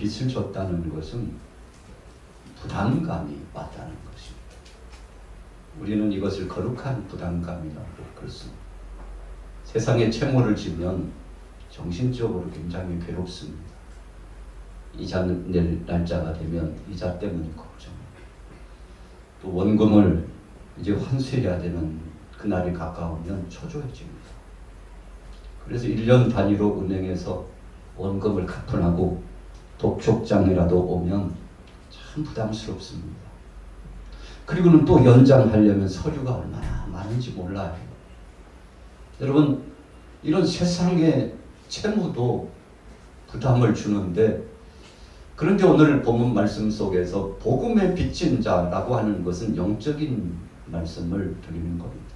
빚을 줬다는 것은 부담감이 왔다는 것입니다. 우리는 이것을 거룩한 부담감이라고 그렇습니다. 세상에 채무를 지면 정신적으로 굉장히 괴롭습니다. 이자 낼 날짜가 되면 이자 때문에 걱정합니다. 또 원금을 이제 환수해야 되는 그날이 가까우면 초조해집니다. 그래서 1년 단위로 은행에서 원금을 갚으라고 독촉장이라도 오면 참 부담스럽습니다. 그리고는 또 연장하려면 서류가 얼마나 많은지 몰라요. 여러분, 이런 세상의 채무도 부담을 주는데, 그런데 오늘 본문 말씀 속에서 복음에 빚진 자라고 하는 것은 영적인 말씀을 드리는 겁니다.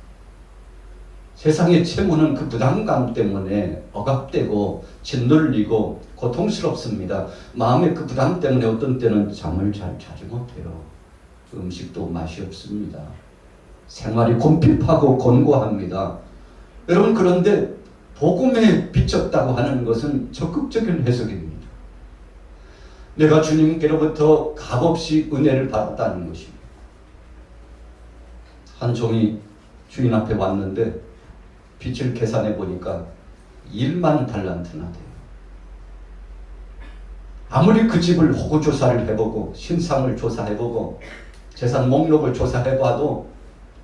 세상의 채무는 그 부담감 때문에 억압되고 짓눌리고 고통스럽습니다. 마음의 그 부담 때문에 어떤 때는 잠을 잘 자지 못해요. 음식도 맛이 없습니다. 생활이 곤핍하고 곤고합니다. 여러분, 그런데 복음에 빚졌다고 하는 것은 적극적인 해석입니다. 내가 주님께로부터 값없이 은혜를 받았다는 것입니다. 한 종이 주인 앞에 왔는데 빚을 계산해 보니까 1만 달란트나 돼요. 아무리 그 집을 호구 조사를 해보고 신상을 조사해보고 재산 목록을 조사해봐도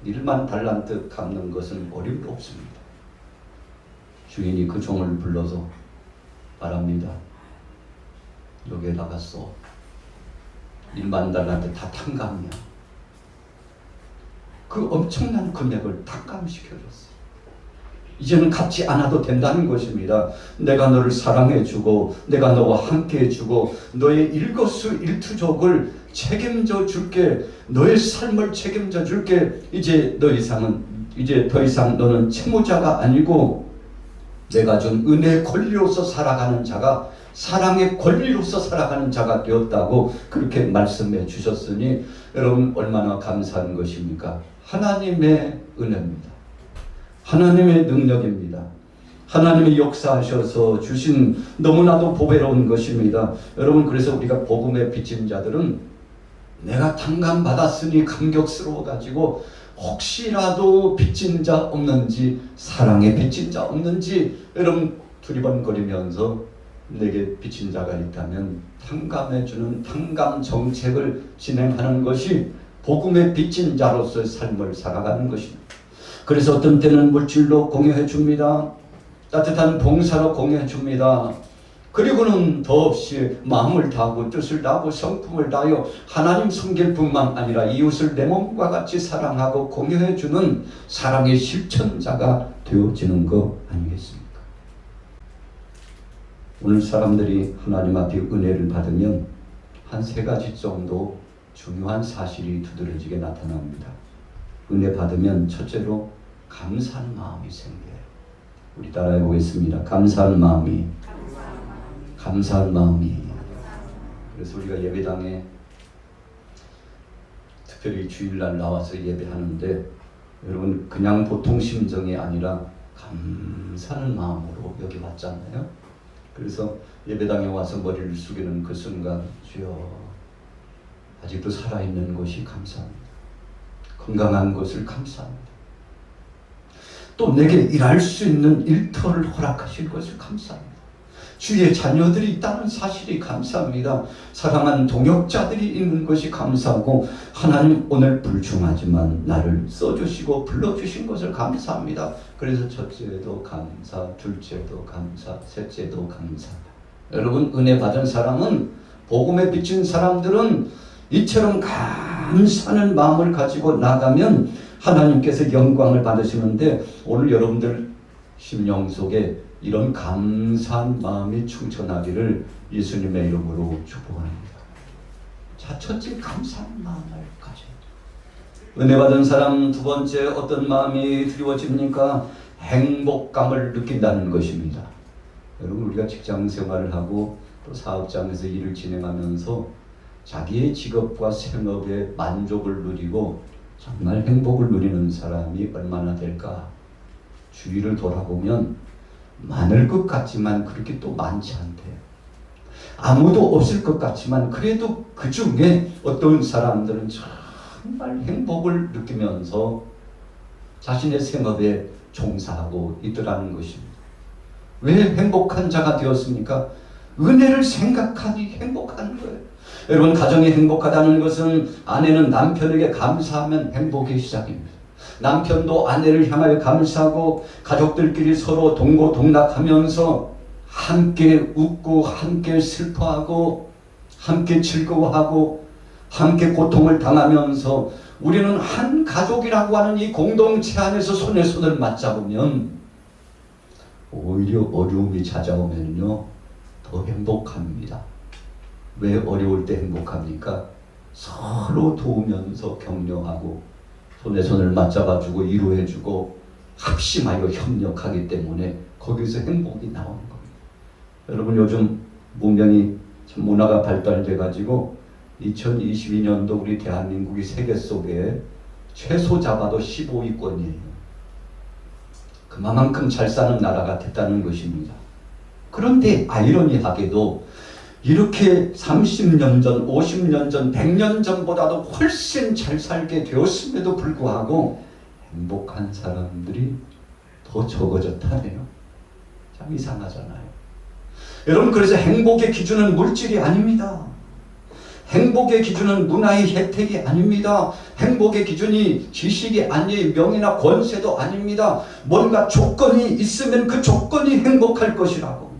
1만 달란트 갚는 것은 어림도 없습니다. 주인이 그 종을 불러서 말합니다. 여기에다가 써. 1만 달란트 다 탕감이야. 그 엄청난 금액을 탕감시켜줬어요. 이제는 갚지 않아도 된다는 것입니다. 내가 너를 사랑해주고 내가 너와 함께해주고 너의 일거수일투족을 책임져 줄게. 너의 삶을 책임져 줄게. 이제 더 이상 너는 채무자가 아니고 내가 준 은혜의 권리로서 살아가는 자가, 사랑의 권리로서 살아가는 자가 되었다고 그렇게 말씀해 주셨으니 여러분 얼마나 감사한 것입니까? 하나님의 은혜입니다. 하나님의 능력입니다. 하나님이 역사하셔서 주신 너무나도 보배로운 것입니다. 여러분, 그래서 우리가 복음에 빚진 자들은 내가 탕감받았으니 감격스러워 가지고 혹시라도 빚진 자 없는지, 사랑에 빚진 자 없는지 여러분 두리번거리면서 내게 빚진 자가 있다면 탕감해주는 탕감 정책을 진행하는 것이 복음에 빚진 자로서의 삶을 살아가는 것입니다. 그래서 어떤 때는 물질로 공여해 줍니다. 따뜻한 봉사로 공여해 줍니다. 그리고는 더없이 마음을 다하고 뜻을 다하고 성품을 다하여 하나님 섬길 뿐만 아니라 이웃을 내 몸과 같이 사랑하고 공여해 주는 사랑의 실천자가 되어지는 거 아니겠습니까? 오늘 사람들이 하나님 앞에 은혜를 받으면 한 3가지 정도 중요한 사실이 두드러지게 나타납니다. 은혜 받으면 첫째로 감사하는 마음이 생겨요. 우리 따라해 보겠습니다. 감사하는 마음이. 그래서 우리가 예배당에 특별히 주일날 나와서 예배하는데 여러분 그냥 보통 심정이 아니라 감사하는 마음으로 여기 왔잖아요. 그래서 예배당에 와서 머리를 숙이는 그 순간 주여 아직도 살아있는 것이 감사합니다. 건강한 것을 감사합니다. 또 내게 일할 수 있는 일터를 허락하신 것을 감사합니다. 주의 자녀들이 있다는 사실이 감사합니다. 사랑하는 동역자들이 있는 것이 감사하고 하나님 오늘 불중하지만 나를 써주시고 불러주신 것을 감사합니다. 그래서 첫째도 감사, 둘째도 감사, 셋째도 감사. 여러분 은혜 받은 사람은, 복음에 비친 사람들은 이처럼 감사하는 마음을 가지고 나가면 하나님께서 영광을 받으시는데 오늘 여러분들 심령 속에 이런 감사한 마음이 충천하기를 예수님의 이름으로 축복합니다. 자, 첫째 감사한 마음을 가져야 돼요. 은혜 받은 사람 두 번째 어떤 마음이 드리워집니까? 행복감을 느낀다는 것입니다. 여러분 우리가 직장 생활을 하고 또 사업장에서 일을 진행하면서 자기의 직업과 생업에 만족을 누리고 정말 행복을 누리는 사람이 얼마나 될까? 주위를 돌아보면 많을 것 같지만 그렇게 또 많지 않대요. 아무도 없을 것 같지만 그래도 그 중에 어떤 사람들은 정말 행복을 느끼면서 자신의 생업에 종사하고 있더라는 것입니다. 왜 행복한 자가 되었습니까? 은혜를 생각하니 행복한 거예요. 여러분, 가정이 행복하다는 것은 아내는 남편에게 감사하면 행복의 시작입니다. 남편도 아내를 향하여 감사하고 가족들끼리 서로 동고동락하면서 함께 웃고 함께 슬퍼하고 함께 즐거워하고 함께 고통을 당하면서 우리는 한 가족이라고 하는 이 공동체 안에서 손에 손을 맞잡으면 오히려 어려움이 찾아오면요 더 행복합니다. 왜 어려울 때 행복합니까? 서로 도우면서 격려하고 손에 손을 맞잡아주고 위로해주고 합심하여 협력하기 때문에 거기서 행복이 나오는 겁니다. 여러분, 요즘 문명이 참 문화가 발달돼 가지고 2022년도 우리 대한민국이 세계 속에 최소 잡아도 15위권이에요. 그만큼 잘 사는 나라가 됐다는 것입니다. 그런데 아이러니하게도 이렇게 30년 전, 50년 전, 100년 전보다도 훨씬 잘 살게 되었음에도 불구하고 행복한 사람들이 더 적어졌다네요. 참 이상하잖아요. 여러분, 그래서 행복의 기준은 물질이 아닙니다. 행복의 기준은 문화의 혜택이 아닙니다. 행복의 기준이 지식이 아니에요. 명예나 권세도 아닙니다. 뭔가 조건이 있으면 그 조건이 행복할 것이라고.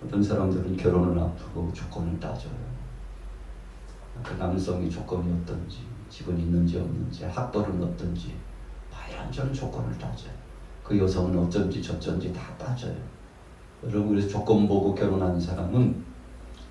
어떤 사람들은 결혼을 앞두고 조건을 따져요. 그 남성이 조건이 어떤지, 집은 있는지 없는지, 학벌은 어떤지, 이런저런 조건을 따져요. 그 여성은 어쩐지 저쩐지 다 따져요. 여러분, 그래서 조건 보고 결혼한 사람은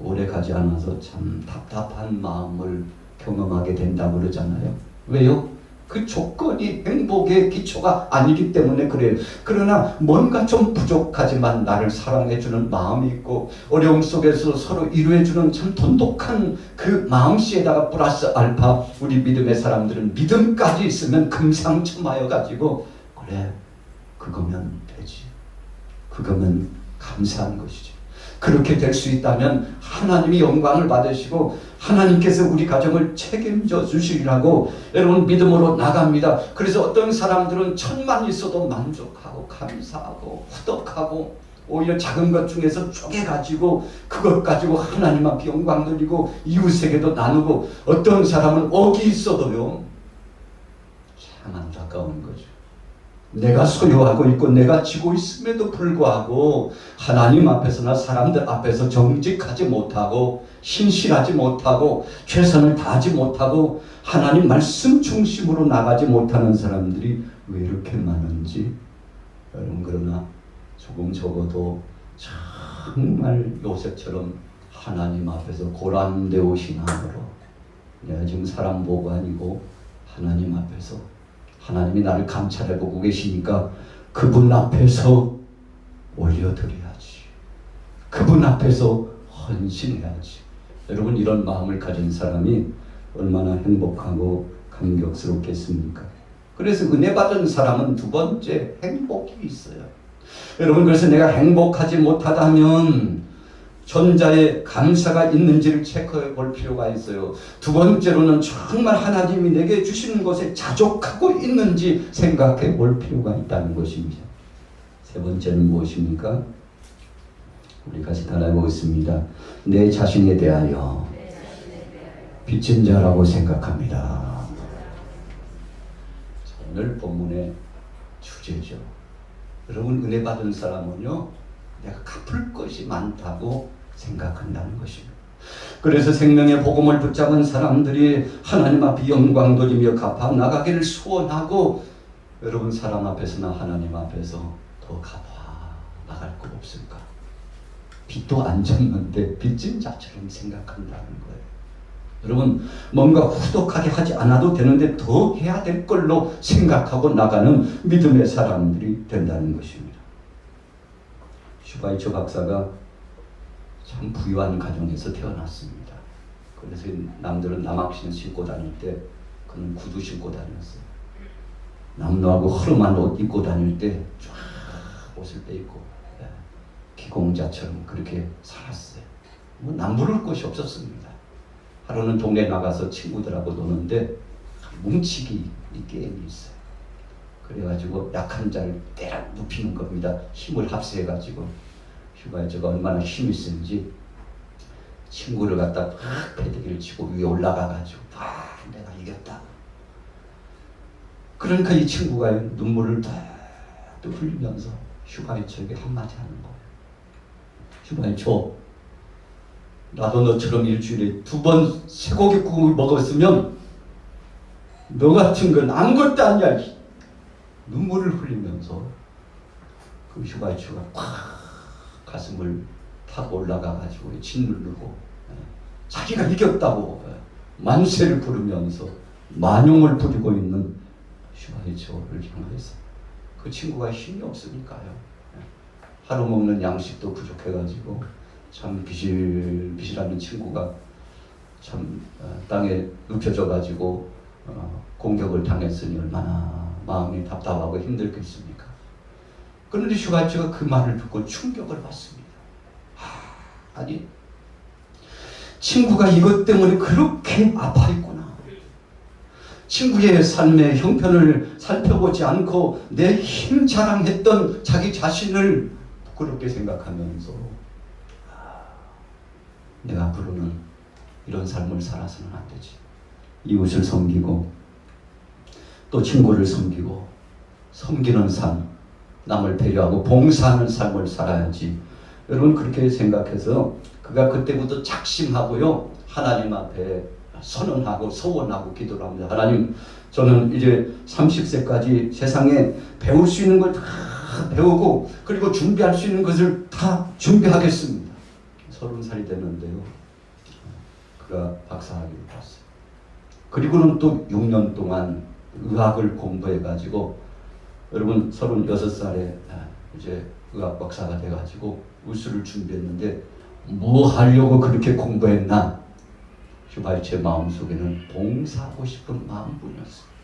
오래 가지 않아서 참 답답한 마음을 경험하게 된다고 그러잖아요. 왜요? 그 조건이 행복의 기초가 아니기 때문에 그래요. 그러나 뭔가 좀 부족하지만 나를 사랑해주는 마음이 있고 어려움 속에서 서로 위로해주는 참 돈독한 그 마음씨에다가 플러스 알파 우리 믿음의 사람들은 믿음까지 있으면 금상첨화여 가지고 그래, 그거면 되지. 그거면 감사한 것이지. 그렇게 될 수 있다면 하나님이 영광을 받으시고 하나님께서 우리 가정을 책임져 주시리라고 여러분 믿음으로 나갑니다. 그래서 어떤 사람들은 천만 있어도 만족하고 감사하고 후덕하고 오히려 작은 것 중에서 쪼개가지고 그것 가지고 하나님 앞에 영광 돌리고 이웃에게도 나누고 어떤 사람은 억이 있어도요 참 안타까운 거죠. 내가 소유하고 있고 내가 지고 있음에도 불구하고 하나님 앞에서나 사람들 앞에서 정직하지 못하고 신실하지 못하고 최선을 다하지 못하고 하나님 말씀 중심으로 나가지 못하는 사람들이 왜 이렇게 많은지 여러분, 그러나 조금 적어도 정말 요셉처럼 하나님 앞에서 고란되오 신앙으로 내가 지금 사람 보고 아니고 하나님 앞에서 하나님이 나를 감찰해보고 계시니까 그분 앞에서 올려드려야지. 그분 앞에서 헌신해야지. 여러분, 이런 마음을 가진 사람이 얼마나 행복하고 감격스럽겠습니까? 그래서 은혜 받은 사람은 두 번째 행복이 있어요. 여러분, 그래서 내가 행복하지 못하다면 전자에 감사가 있는지를 체크해 볼 필요가 있어요. 두 번째로는 정말 하나님이 내게 주시는 것에 자족하고 있는지 생각해 볼 필요가 있다는 것입니다. 세 번째는 무엇입니까? 우리 같이 따라해 보겠습니다. 내 자신에 대하여 빚진 자라고 생각합니다. 오늘 본문의 주제죠. 여러분, 은혜 받은 사람은요 내가 갚을 것이 많다고 생각한다는 것입니다. 그래서 생명의 복음을 붙잡은 사람들이 하나님 앞에 영광 돌리며 갚아 나가기를 소원하고 여러분, 사람 앞에서나 하나님 앞에서 더 갚아 나갈 것 없을까? 빚도 안 졌는데 빚진 자처럼 생각한다는 거예요. 여러분, 뭔가 후덕하게 하지 않아도 되는데 더 해야 될 걸로 생각하고 나가는 믿음의 사람들이 된다는 것입니다. 슈바이처 박사가 참 부유한 가정에서 태어났습니다. 그래서 남들은 남학신 신고 다닐 때 그는 구두 신고 다녔어요. 남노하고 허름한 옷 입고 다닐 때 쫙 옷을 빼입고 시공자처럼 그렇게 살았어요. 뭐 남부를 곳이 없었습니다. 하루는 동네 나가서 친구들하고 노는데 뭉치기 이 게임이 있어요. 그래가지고 약한 자를 때려 눕히는 겁니다. 힘을 합세해가지고 슈바이처가 얼마나 힘이 센지 친구를 갖다 팍 패대기를 치고 위에 올라가가지고 내가 이겼다. 그러니까 이 친구가 눈물을 또 흘리면서 슈바이처에게 한마디 하는 거예요. 슈바이처, 나도 너처럼 일주일에 2번 쇠고기국을 먹었으면 너 같은 건 아무것도 아니야. 눈물을 흘리면서 그 슈바이처가 팍 가슴을 탁 올라가가지고 짓누르고 자기가 이겼다고 만세를 부르면서 만용을 부리고 있는 슈바이처를 향해서 그 친구가 힘이 없으니까요. 하루 먹는 양식도 부족해가지고 참 비실비실하는 친구가 참 땅에 눕혀져가지고 공격을 당했으니 얼마나 마음이 답답하고 힘들겠습니까? 그런데 슈바이처가 그 말을 듣고 충격을 받습니다. 아니, 친구가 이것 때문에 그렇게 아파했구나. 친구의 삶의 형편을 살펴보지 않고 내 힘 자랑했던 자기 자신을 부끄럽게 생각하면서 내가 앞으로는 이런 삶을 살아서는 안 되지. 이웃을 섬기고 또 친구를 섬기고 섬기는 삶, 남을 배려하고 봉사하는 삶을 살아야지. 여러분 그렇게 생각해서 그가 그때부터 작심하고요. 하나님 앞에 선언하고 소원하고 기도를 합니다. 하나님, 저는 이제 30세까지 세상에 배울 수 있는 걸 다 배우고 그리고 준비할 수 있는 것을 다 준비하겠습니다. 30살이 되는데요. 그가 박사학위를 봤어요. 그리고는 또 6년 동안 의학을 공부해가지고 여러분 36살에 이제 의학 박사가 돼가지고 우수를 준비했는데 뭐 하려고 그렇게 공부했나? 슈바이처의 마음속에는 봉사하고 싶은 마음뿐이었어요.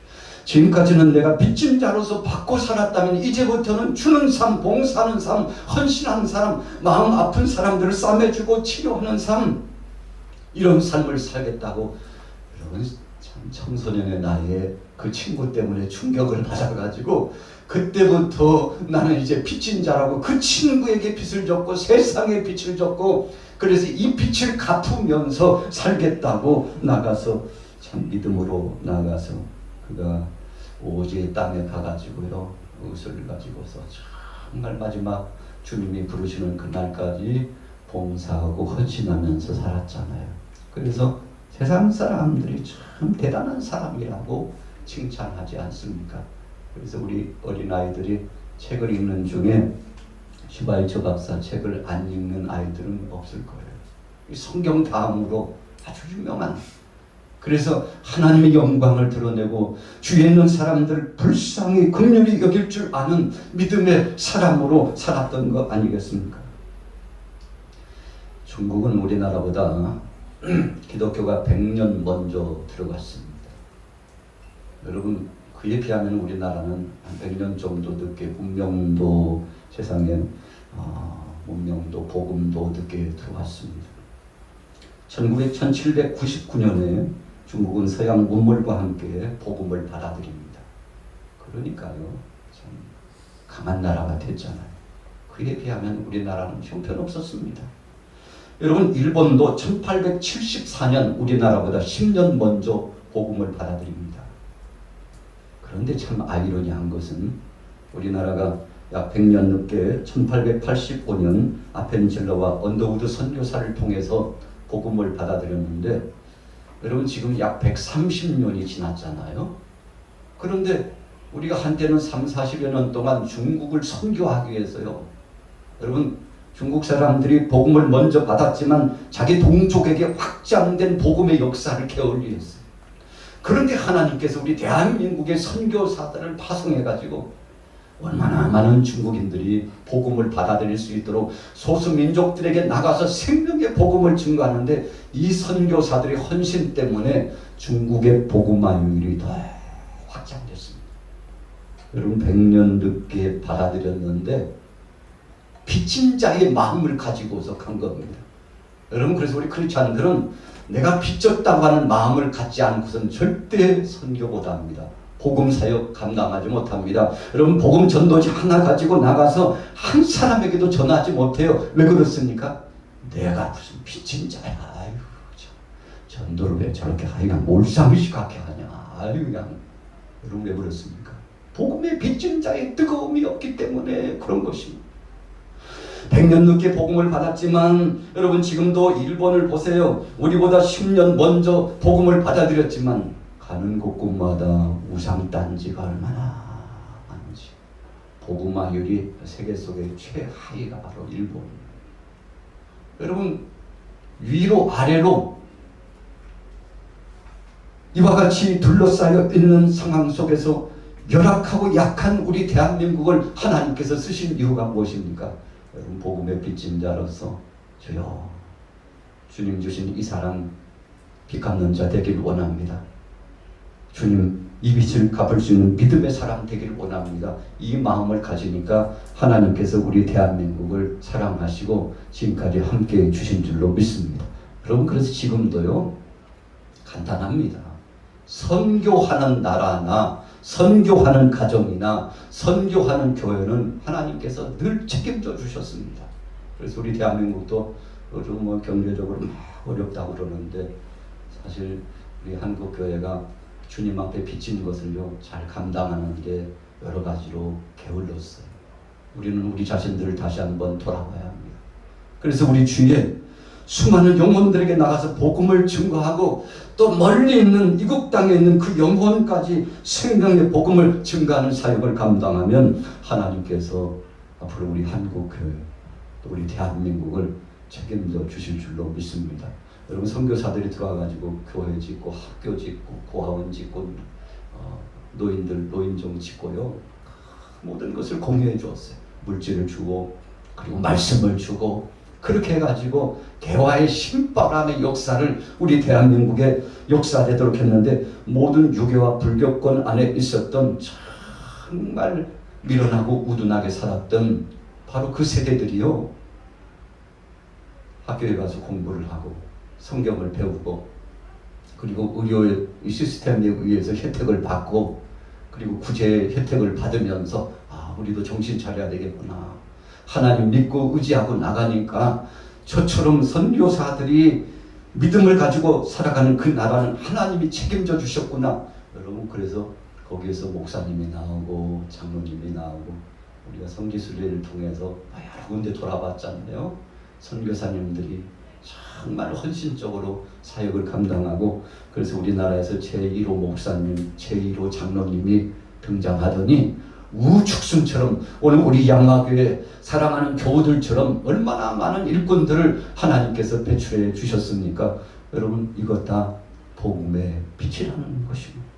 지금까지는 내가 빚진 자로서 받고 살았다면 이제부터는 주는 삶, 봉사하는 삶, 헌신하는 사람, 마음 아픈 사람들을 싸매주고 치료하는 삶, 이런 삶을 살겠다고. 여러분 참 청소년의 나이에 그 친구 때문에 충격을 받아가지고 그때부터 나는 이제 빚진 자라고 그 친구에게 빚을 졌고 세상에 빚을 졌고 그래서 이 빚을 갚으면서 살겠다고 나가서 참 믿음으로 나가서 그가 오지의 땅에 가가지고요 옷을 가지고서 정말 마지막 주님이 부르시는 그날까지 봉사하고 헌신하면서 살았잖아요. 그래서 세상 사람들이 참 대단한 사람이라고 칭찬하지 않습니까? 그래서 우리 어린아이들이 책을 읽는 중에 슈바이처 박사 책을 안 읽는 아이들은 없을 거예요. 성경 다음으로 아주 유명한, 그래서 하나님의 영광을 드러내고 주위에 있는 사람들을 불쌍히 긍휼히 여길 줄 아는 믿음의 사람으로 살았던 거 아니겠습니까? 중국은 우리나라보다 기독교가 100년 먼저 들어갔습니다. 여러분 그에 비하면 우리나라는 한 100년 정도 늦게 문명도 세상에 문명도 복음도 늦게 들어왔습니다. 1799년에 중국은 서양 문물과 함께 복음을 받아들입니다. 그러니까요 참 강한 나라가 됐잖아요. 그에 비하면 우리나라는 형편없었습니다. 여러분 일본도 1874년 우리나라보다 10년 먼저 복음을 받아들입니다. 그런데 참 아이러니한 것은 우리나라가 약 100년 늦게 1885년 아펜젤러와 언더우드 선교사를 통해서 복음을 받아들였는데 여러분 지금 약 130년이 지났잖아요. 그런데 우리가 한때는 30-40여 년 동안 중국을 선교하기 위해서요. 여러분 중국 사람들이 복음을 먼저 받았지만 자기 동족에게 확장된 복음의 역사를 게을리 했어요. 그런데 하나님께서 우리 대한민국의 선교사들을 파송해가지고 얼마나 많은 중국인들이 복음을 받아들일 수 있도록 소수민족들에게 나가서 생명의 복음을 증거하는데 이 선교사들의 헌신 때문에 중국의 복음화율이 더 확장됐습니다. 여러분 100년 늦게 받아들였는데 빚진 자의 마음을 가지고서 간 겁니다. 여러분, 그래서 우리 크리스찬들은 내가 빚졌다고 하는 마음을 갖지 않고서는 절대 선교 못합니다. 복음 사역 감당하지 못합니다. 여러분, 복음 전도지 하나 가지고 나가서 한 사람에게도 전하지 못해요. 왜 그렇습니까? 내가 무슨 빚진 자야. 아유, 전도를 왜 저렇게 그냥 몰상식하게 하냐. 아유, 그냥. 여러분, 왜 그렇습니까? 복음의 빚진 자의 뜨거움이 없기 때문에 그런 것입니다. 100년 넘게 복음을 받았지만 여러분, 지금도 일본을 보세요. 우리보다 10년 먼저 복음을 받아들였지만 가는 곳곳마다 우상단지가 얼마나 많은지. 복음화율이 세계 속의 최하위가 바로 일본입니다. 여러분, 위로 아래로 이와 같이 둘러싸여 있는 상황 속에서 열악하고 약한 우리 대한민국을 하나님께서 쓰신 이유가 무엇입니까? 여러분, 복음의 빚진 자로서 주여, 주님 주신 이 사랑 빚 갚는 자 되길 원합니다. 주님, 이 빚을 갚을 수 있는 믿음의 사람 되길 원합니다. 이 마음을 가지니까 하나님께서 우리 대한민국을 사랑하시고 지금까지 함께 주신 줄로 믿습니다. 여러분, 그래서 지금도요, 간단합니다. 선교하는 나라나 선교하는 가정이나 선교하는 교회는 하나님께서 늘 책임져 주셨습니다. 그래서 우리 대한민국도 요즘 뭐 경제적으로 막 어렵다고 그러는데 사실 우리 한국 교회가 주님 앞에 빚진 것을요 잘 감당하는 게 여러 가지로 게을렀어요. 우리는 우리 자신들을 다시 한번 돌아봐야 합니다. 그래서 우리 주위에 수많은 영혼들에게 나가서 복음을 증거하고 또 멀리 있는 이국 땅에 있는 그 영혼까지 생명의 복음을 증거하는 사역을 감당하면 하나님께서 앞으로 우리 한국교회 또 우리 대한민국을 책임져 주실 줄로 믿습니다. 여러분, 선교사들이 들어와가지고 교회 짓고 학교 짓고 고아원 짓고 노인종 짓고요, 모든 것을 공유해 주었어요. 물질을 주고 그리고 말씀을 주고 그렇게 해가지고 대화의 신바람의 역사를 우리 대한민국에 역사되도록 했는데, 모든 유교와 불교권 안에 있었던 정말 미련하고 우둔하게 살았던 바로 그 세대들이요, 학교에 가서 공부를 하고 성경을 배우고 그리고 의료의 시스템에 의해서 혜택을 받고 그리고 구제 혜택을 받으면서 우리도 정신 차려야 되겠구나, 하나님 믿고 의지하고 나가니까 저처럼 선교사들이 믿음을 가지고 살아가는 그 나라는 하나님이 책임져 주셨구나. 여러분, 그래서 거기에서 목사님이 나오고 장로님이 나오고 우리가 성지순례를 통해서 여러 군데 돌아봤잖아요. 선교사님들이 정말 헌신적으로 사역을 감당하고, 그래서 우리나라에서 제1호 목사님, 제1호 장로님이 등장하더니 우축순처럼 오늘 우리 양화교회 사랑하는 교우들처럼 얼마나 많은 일꾼들을 하나님께서 배출해 주셨습니까? 여러분, 이것 다 복음의 빛이라는 것입니다.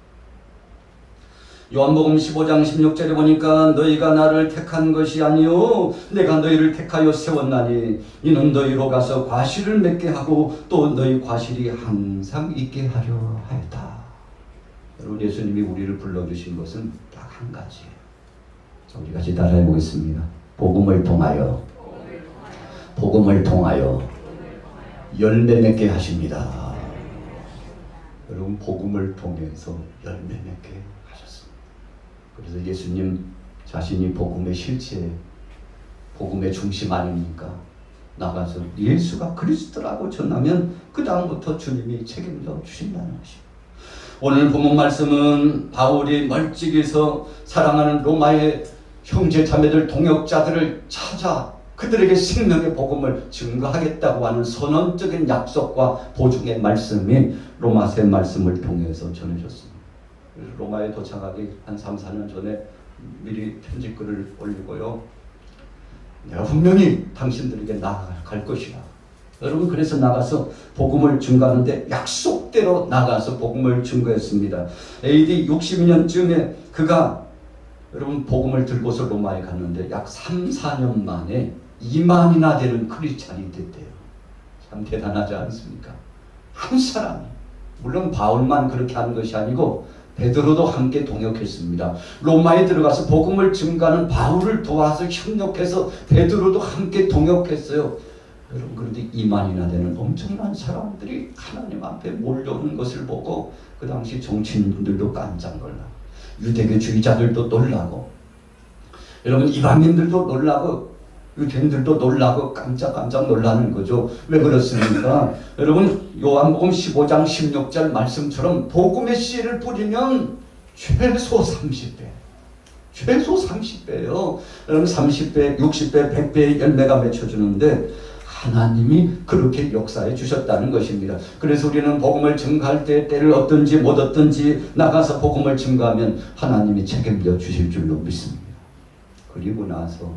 요한복음 15장 16절에 보니까 너희가 나를 택한 것이 아니요 내가 너희를 택하여 세웠나니 이는 너희로 가서 과실을 맺게 하고 또 너희 과실이 항상 있게 하려 하였다. 여러분, 예수님이 우리를 불러주신 것은 딱 한 가지예요. 우리 같이 따라해 보겠습니다. 복음을 통하여 열매 맺게 하십니다. 여러분, 복음을 통해서 열매 맺게 하셨습니다. 그래서 예수님 자신이 복음의 실체, 복음의 중심 아닙니까? 나가서 예수가 그리스도라고 전하면 그 다음부터 주님이 책임져 주신다는 것입니다. 오늘 본문 말씀은 바울이 멀찍이서 사랑하는 로마의 형제 자매들 동역자들을 찾아 그들에게 생명의 복음을 증거하겠다고 하는 선언적인 약속과 보증의 말씀이 로마서 말씀을 통해서 전해졌습니다. 로마에 도착하기 한 3, 4년 전에 미리 편지글을 올리고요, 내가 분명히 당신들에게 나아갈 것이다. 여러분, 그래서 나가서 복음을 증거하는데 약속대로 나가서 복음을 증거했습니다. AD 60년쯤에 그가 여러분 복음을 들고서 로마에 갔는데 약 3, 4년 만에 2만이나 되는 크리스찬이 됐대요. 참 대단하지 않습니까? 한 사람이, 물론 바울만 그렇게 하는 것이 아니고 베드로도 함께 동역했습니다. 로마에 들어가서 복음을 증가하는 바울을 도와서 협력해서 베드로도 함께 동역했어요. 여러분, 그런데 2만이나 되는 엄청난 사람들이 하나님 앞에 몰려오는 것을 보고 그 당시 정치인들도 깜짝 놀라고, 유대교주의자들도 놀라고, 여러분 이방인들도 놀라고, 유대인들도 놀라고 깜짝 놀라는 거죠. 왜 그렇습니까? 여러분, 요한복음 15장 16절 말씀처럼 복음의 씨를 뿌리면 최소 30배, 최소 30배요. 여러분 30배, 60배, 100배의 열매가 맺혀주는데 하나님이 그렇게 역사해 주셨다는 것입니다. 그래서 우리는 복음을 증가할 때 때를 얻든지 못 얻든지 나가서 복음을 증가하면 하나님이 책임져 주실 줄로 믿습니다. 그리고 나서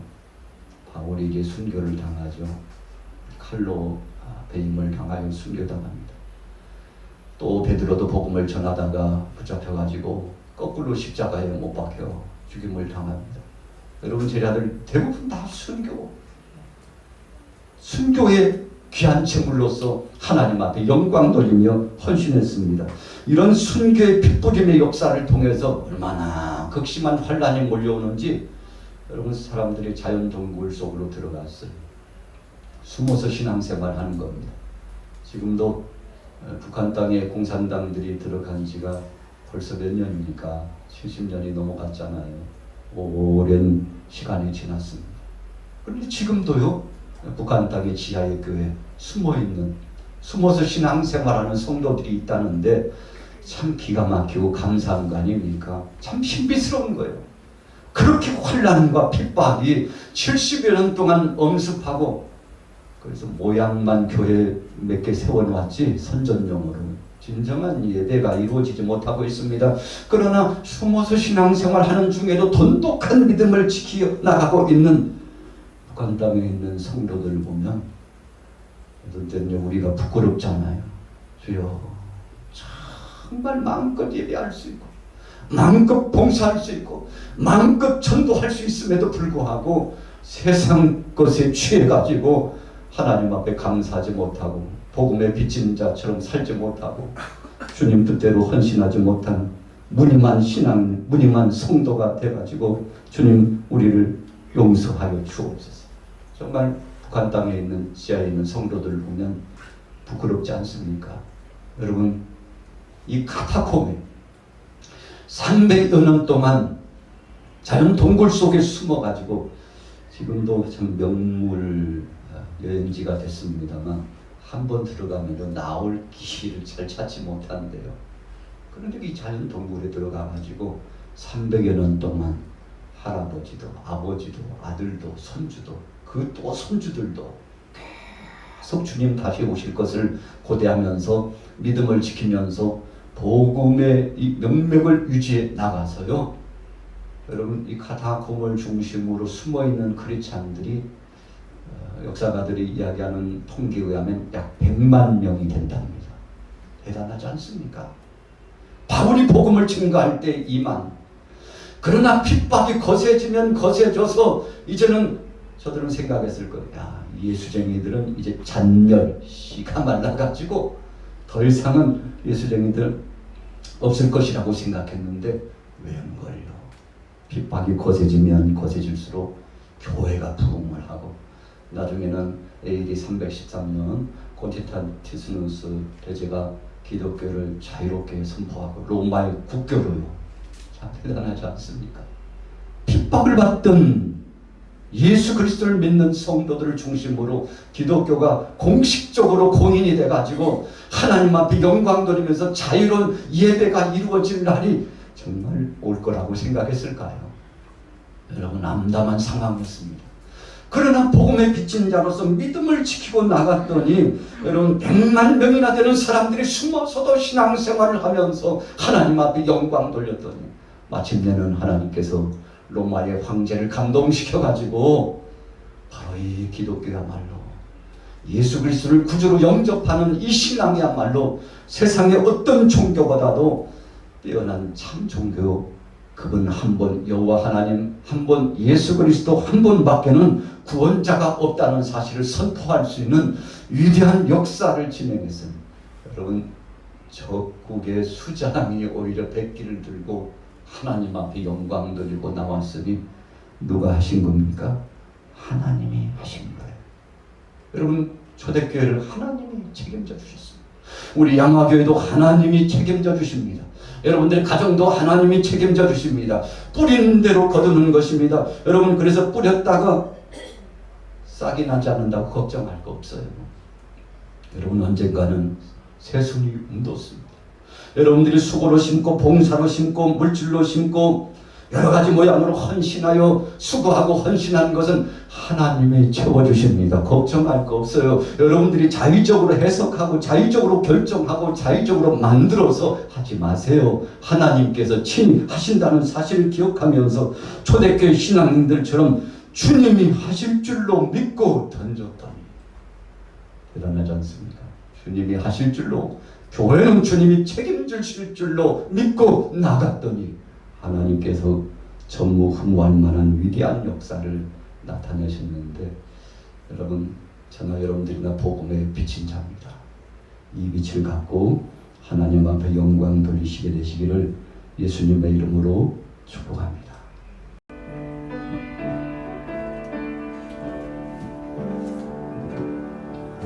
바울이 이제 순교를 당하죠. 칼로 배임을 당하여 순교당합니다. 또 베드로도 복음을 전하다가 붙잡혀가지고 거꾸로 십자가에 못 박혀 죽임을 당합니다. 여러분, 제자들 대부분 다 순교의 귀한 제물로서 하나님 앞에 영광 돌리며 헌신했습니다. 이런 순교의 핏부림의 역사를 통해서 얼마나 극심한 환란이 몰려오는지 여러분, 사람들이 자연 동굴 속으로 들어갔어요. 숨어서 신앙생활하는 겁니다. 지금도 북한 땅에 공산당들이 들어간 지가 벌써 몇 년입니까? 70년이 넘어갔잖아요. 오랜 시간이 지났습니다. 그런데 지금도요, 북한 땅의 지하의 교회 숨어서 신앙생활하는 성도들이 있다는데 참 기가 막히고 감사한 거 아닙니까? 참 신비스러운 거예요. 그렇게 환난과 핍박이 70여 년 동안 엄습하고, 그래서 모양만 교회 몇 개 세워놓았지 선전용으로 진정한 예배가 이루어지지 못하고 있습니다. 그러나 숨어서 신앙생활하는 중에도 돈독한 믿음을 지켜 나가고 있는 북한 땅에 있는 성도들을 보면 어떤 때는 우리가 부끄럽잖아요. 주여, 정말 마음껏 예배할 수 있고 마음껏 봉사할 수 있고 마음껏 전도할 수 있음에도 불구하고 세상 것에 취해가지고 하나님 앞에 감사하지 못하고 복음에 비친 자처럼 살지 못하고 주님 뜻대로 헌신하지 못한 무늬만 성도가 돼가지고 주님, 우리를 용서하여 주옵소서. 정말 북한 땅에 있는 지하에 있는 성도들을 보면 부끄럽지 않습니까? 여러분, 이 카타콤에 300여 년 동안 자연 동굴 속에 숨어가지고 지금도 참 명물 여행지가 됐습니다만 한 번 들어가면 나올 길을 잘 찾지 못한대요. 그런데 이 자연 동굴에 들어가가지고 300여 년 동안 할아버지도 아버지도 아들도 손주도 그 또 손주들도 계속 주님 다시 오실 것을 고대하면서 믿음을 지키면서 복음의 이 명맥을 유지해 나가서요. 여러분, 이 카타콤을 중심으로 숨어있는 크리스찬들이 역사가들이 이야기하는 통계에 의하면 약 100만 명이 된답니다. 대단하지 않습니까? 바울이 복음을 증거할 때 2만. 그러나 핍박이 거세지면 거세져서 이제는 저들은 생각했을 거예요. 야, 예수쟁이들은 이제 잔멸, 씨가 말라가지고 더 이상은 예수쟁이들 없을 것이라고 생각했는데 웬걸요. 핍박이 거세지면 거세질수록 교회가 부흥을 하고 나중에는 AD 313년 콘스탄티누스 대제가 기독교를 자유롭게 선포하고 로마의 국교로요. 참 대단하지 않습니까? 핍박을 받던 예수 그리스도를 믿는 성도들을 중심으로 기독교가 공식적으로 공인이 돼가지고 하나님 앞에 영광 돌리면서 자유로운 예배가 이루어질 날이 정말 올 거라고 생각했을까요? 여러분, 암담한 상황이었습니다. 그러나 복음에 비친 자로서 믿음을 지키고 나갔더니 여러분 100만 명이나 되는 사람들이 숨어서도 신앙생활을 하면서 하나님 앞에 영광 돌렸더니 마침내는 하나님께서 로마의 황제를 감동시켜가지고 바로 이 기독교야말로 예수 그리스도를 구주로 영접하는 이 신앙이야말로 세상의 어떤 종교보다도 뛰어난 참 종교, 그분 한 분, 여호와 하나님 한 분, 예수 그리스도 한 분밖에는 구원자가 없다는 사실을 선포할 수 있는 위대한 역사를 진행했습니다. 여러분, 적국의 수장이 오히려 백기를 들고 하나님 앞에 영광 돌리고 나왔으니 누가 하신 겁니까? 하나님이 하신 거예요. 여러분, 초대교회를 하나님이 책임져 주셨습니다. 우리 양화교회도 하나님이 책임져 주십니다. 여러분들의 가정도 하나님이 책임져 주십니다. 뿌리는 대로 거두는 것입니다. 여러분, 그래서 뿌렸다가 싹이 나지 않는다고 걱정할 거 없어요. 여러분, 언젠가는 새순이 묻었습니다. 여러분들이 수고로 심고 봉사로 심고 물질로 심고 여러 가지 모양으로 헌신하여 수고하고 헌신한 것은 하나님이 채워주십니다. 걱정할 거 없어요. 여러분들이 자의적으로 해석하고 자의적으로 결정하고 자의적으로 만들어서 하지 마세요. 하나님께서 친히 하신다는 사실을 기억하면서 초대교회 신앙인들처럼 주님이 하실 줄로 믿고 던졌더니 대단하지 않습니까? 주님이 하실 줄로, 교회는 주님이 책임질 줄로 믿고 나갔더니 하나님께서 전무후무할 만한 위대한 역사를 나타내셨는데, 여러분, 저나 여러분들이나 복음의 빛인 자입니다. 이 빛을 갖고 하나님 앞에 영광 돌리시게 되시기를 예수님의 이름으로 축복합니다.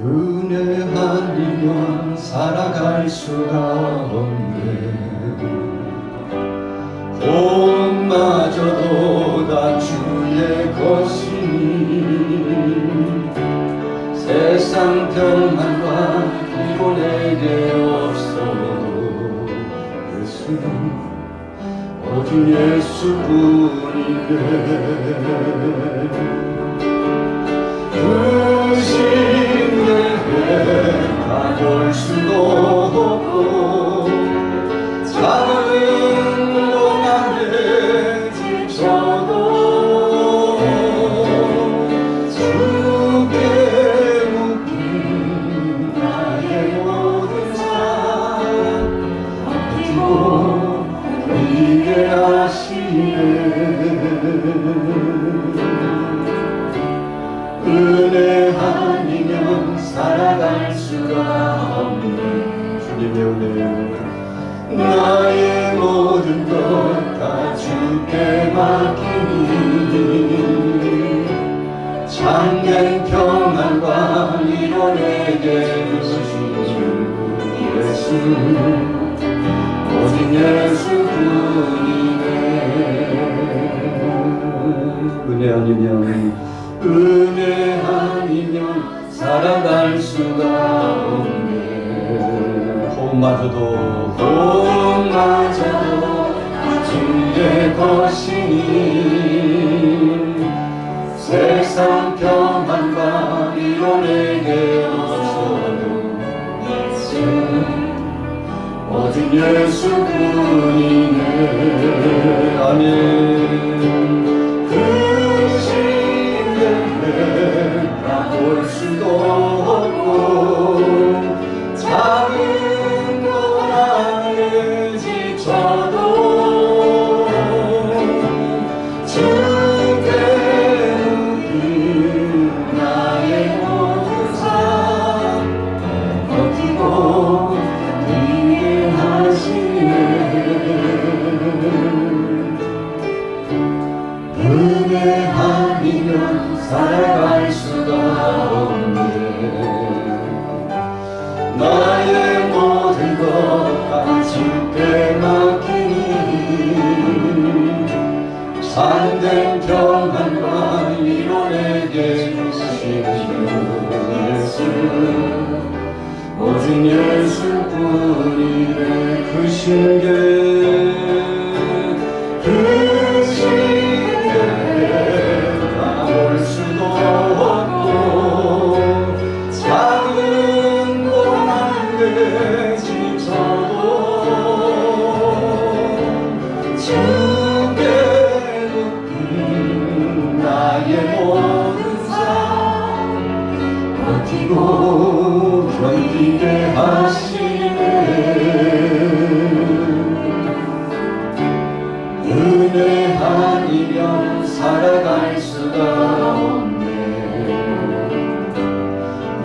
은혜 아니면 살아갈 수가 없네. 복마저도 다 주의 것이니 세상 평안과 이고 내게 없어도 예수는 오직 예수뿐이네. 그 심령에 가볼 수도 없고 작은 고난에 지쳐도 주께 묶인 나의 모든 삶 아끼고 이게 하시네. 은혜 아니면 살아갈 수가 없네. 주님의 은혜, 나의 모든 것 다 주께 맡기니 참된 평안과 위로 내게 주시는 예수, 오직 예수뿐이네. 은혜 아니면 살아갈 수가 없네. 호흡마저도 주의 것이니 세상 평안과 위로 내게 없어도 예수, 오직 예수뿐이네. 아멘. 볼 수도 없고 작은 고난에 지쳐도 주께 묶인 나의 모든 삶 버티고 뛰게 하시네. 은혜 아니면 살아갈 수가 없네. 나의 모든 것 다 주께 맡기니 참된 평안과 위로 내게 주시는 예수, 오직 예수뿐이네. 그 신계 볼 수도 없고 작은 고난에 지쳐도 주께 묶인 나의 모든 삶 버티고 견디게 하시네. 은혜 아니면 살아갈 수가 없네.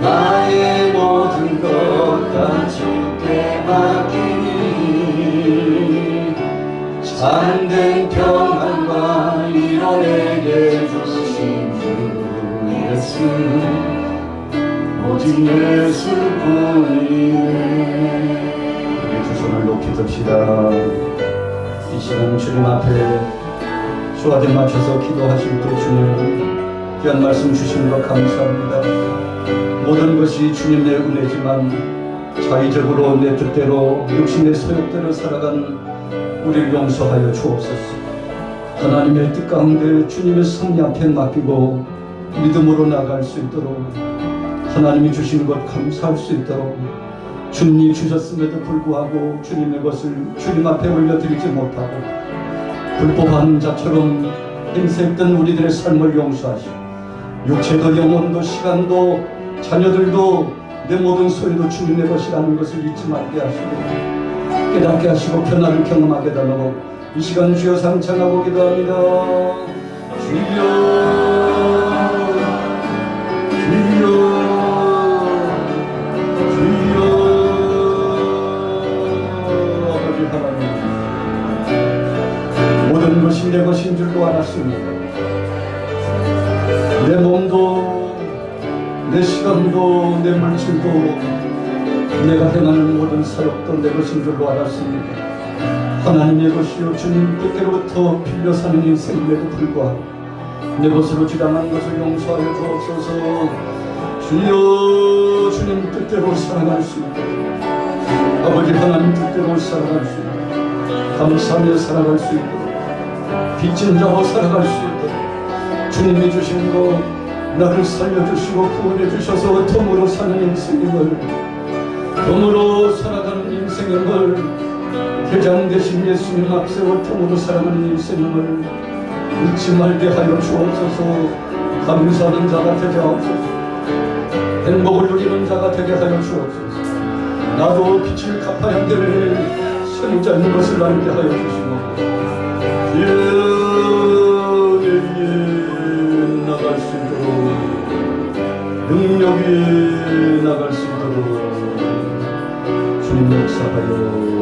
나의 모든 것 다 주께 맡기 참된 평안과 이뤄내게 주신 주 예수, 오직 예수뿐이네. 우리 두 손을 높이 듭시다. 이 시간 주님 앞에 수화대 맞춰서 기도하실 때 주님 귀한 말씀 주시는 것 감사합니다. 모든 것이 주님의 은혜지만 자의적으로 내 뜻대로 육신의 소욕대로 살아가는 우리를 용서하여 주옵소서. 하나님의 뜻 가운데 주님의 섭리 앞에 맡기고 믿음으로 나갈 수 있도록, 하나님이 주시는 것 감사할 수 있도록, 주님이 주셨음에도 불구하고 주님의 것을 주님 앞에 올려드리지 못하고 불법한 자처럼 행세했던 우리들의 삶을 용서하시고, 육체도 영혼도 시간도 자녀들도 내 모든 소유도 주님의 것이라는 것을 잊지 말게 하시고 깨닫게 하시고 변화를 경험하게 달라고 이 시간 주여 상창하고 기도합니다. 주여 주여 주여. 아버지 하나님, 모든 것이 내 것인 줄도 알았습니다. 내 몸도 내 시간도 내 물질도 내가 행하는 모든 사역도 내 것인 줄로 알았습니다. 하나님의 것이요 주님 뜻대로부터 빌려 사는 인생임에도 불구하고 내 것으로 지당한 것을 용서하여 주옵소서. 주여 주님 뜻대로 살아갈 수 있도록, 아버지 하나님 뜻대로 살아갈 수 있도록, 감사하며 살아갈 수 있도록, 빚진 자로 살아갈 수 있도록 주님이 주신 것 나를 살려주시고 구원해 주셔서 덤으로 사는 인생임을, 덤으로 살아가는 인생임을, 대장 되신 예수님 앞세워 덤으로 살아가는 인생임을 잊지 말게 하여 주옵소서. 감사하는 자가 되게 하옵소서. 행복을 누리는 자가 되게 하여 주옵소서. 나도 빛을 갚아야 될 선자인 것을 알게 하여 주시고 나갈 수 있도록, 능력이 나갈 수 있도록 주님 역사하여 주옵소서.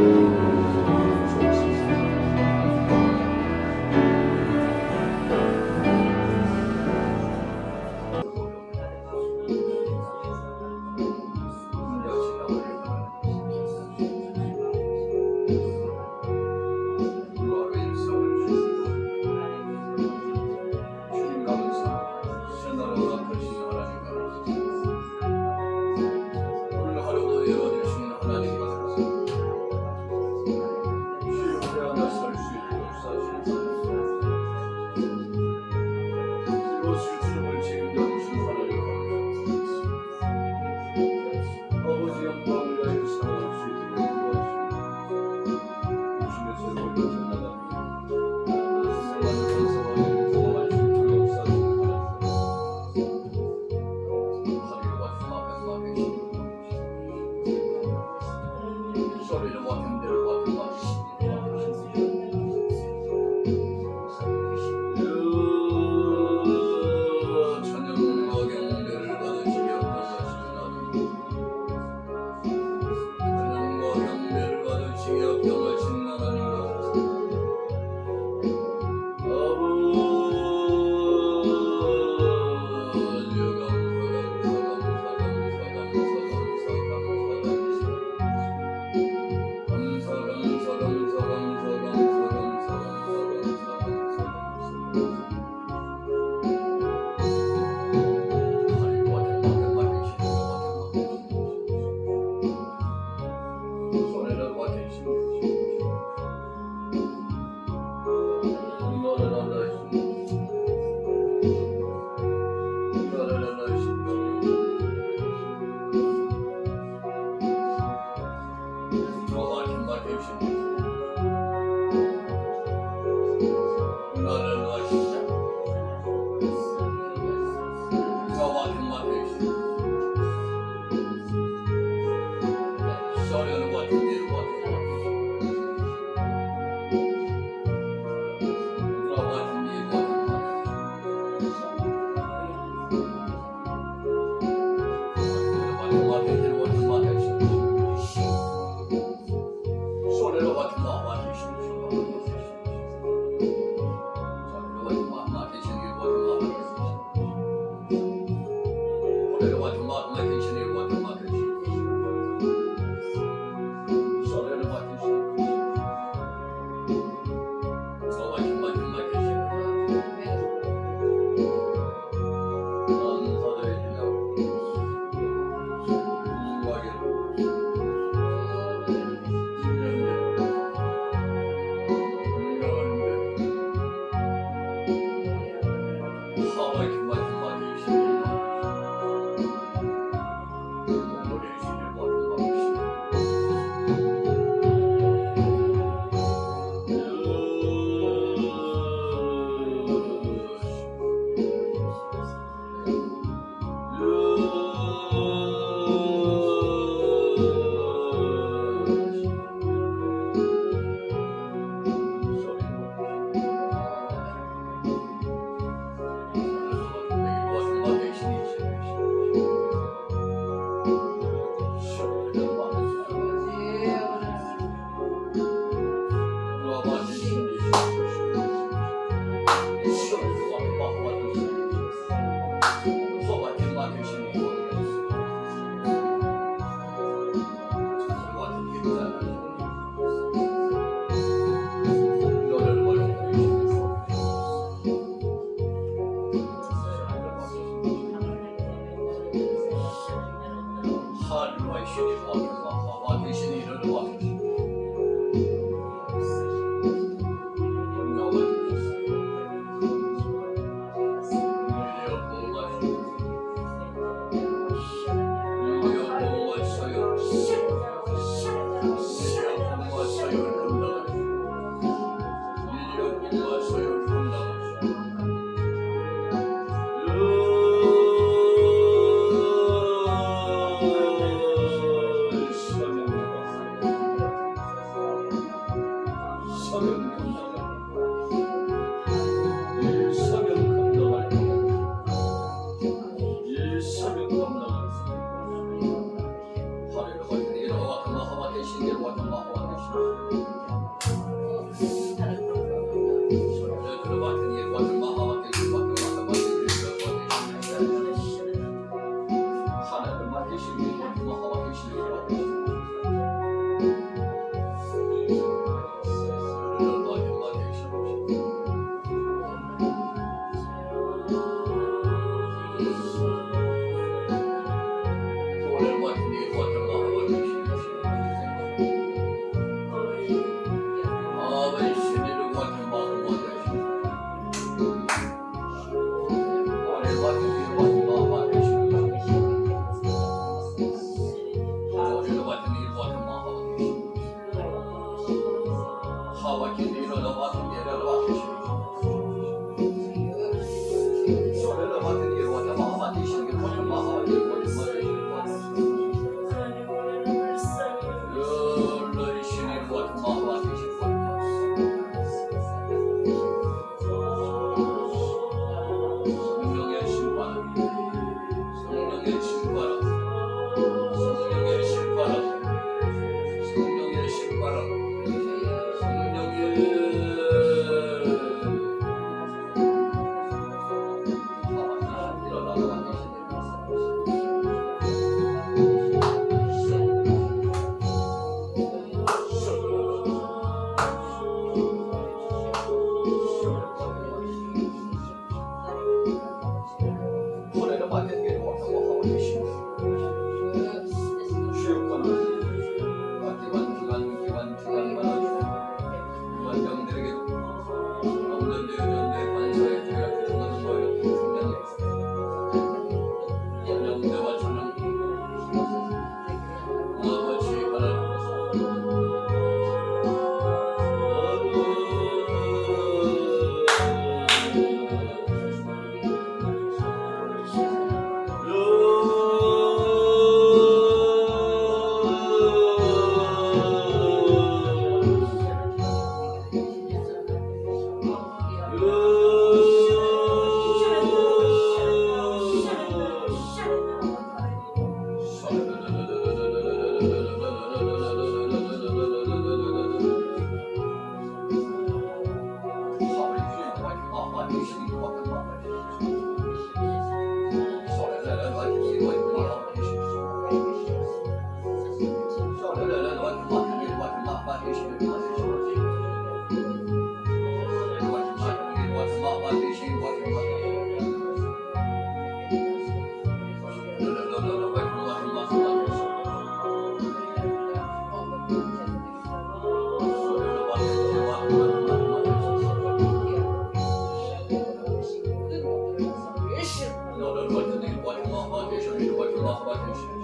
Allah'a havale ediyor.